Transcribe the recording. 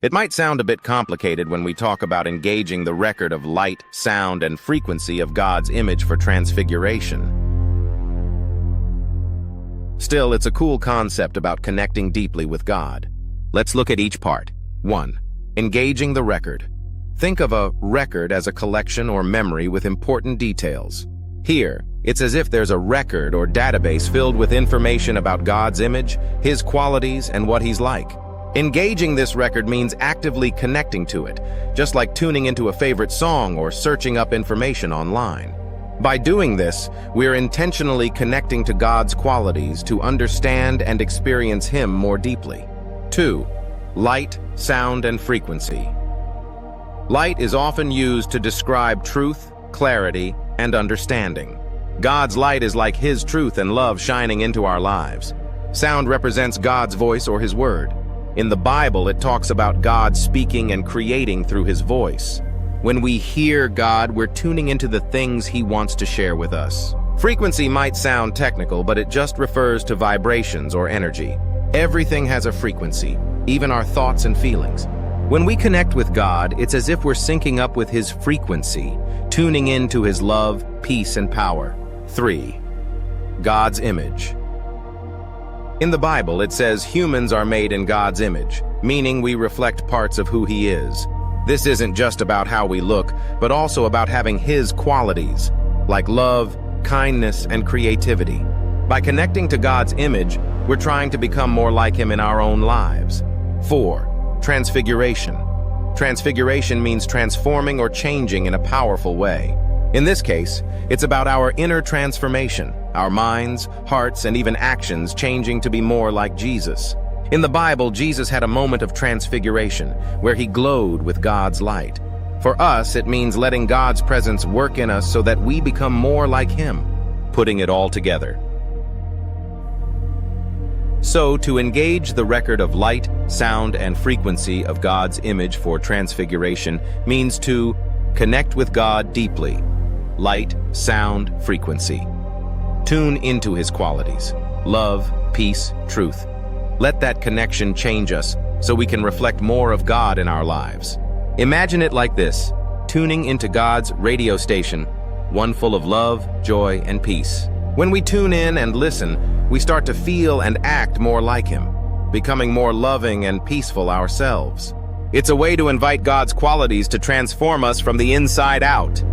It might sound a bit complicated when we talk about engaging the record of light, sound, and frequency of God's image for transfiguration. Still, it's a cool concept about connecting deeply with God. Let's look at each part. 1. Engaging the record. Think of a record as a collection or memory with important details. Here, it's as if there's a record or database filled with information about God's image, His qualities, and what He's like. Engaging this record means actively connecting to it, just like tuning into a favorite song or searching up information online. By doing this, we're intentionally connecting to God's qualities to understand and experience Him more deeply. 2. Light, sound, and frequency. Light is often used to describe truth, clarity, and understanding. God's light is like His truth and love shining into our lives. Sound represents God's voice or His word. In the Bible, it talks about God speaking and creating through His voice. When we hear God, we're tuning into the things He wants to share with us. Frequency might sound technical, but it just refers to vibrations or energy. Everything has a frequency, even our thoughts and feelings. When we connect with God, it's as if we're syncing up with His frequency, tuning into His love, peace, and power. 3. God's image. In the Bible, it says humans are made in God's image, meaning we reflect parts of who He is. This isn't just about how we look, but also about having His qualities, like love, kindness, and creativity. By connecting to God's image, we're trying to become more like Him in our own lives. 4. Transfiguration. Transfiguration means transforming or changing in a powerful way. In this case, it's about our inner transformation, our minds, hearts, and even actions changing to be more like Jesus. In the Bible, Jesus had a moment of transfiguration, where He glowed with God's light. For us, it means letting God's presence work in us so that we become more like Him, putting it all together. So, to engage the record of light, sound, and frequency of God's image for transfiguration means to connect with God deeply. Light, sound, frequency. Tune into His qualities. Love, peace, truth. Let that connection change us so we can reflect more of God in our lives. Imagine it like this: tuning into God's radio station, one full of love, joy, and peace. When we tune in and listen, we start to feel and act more like Him, becoming more loving and peaceful ourselves. It's a way to invite God's qualities to transform us from the inside out.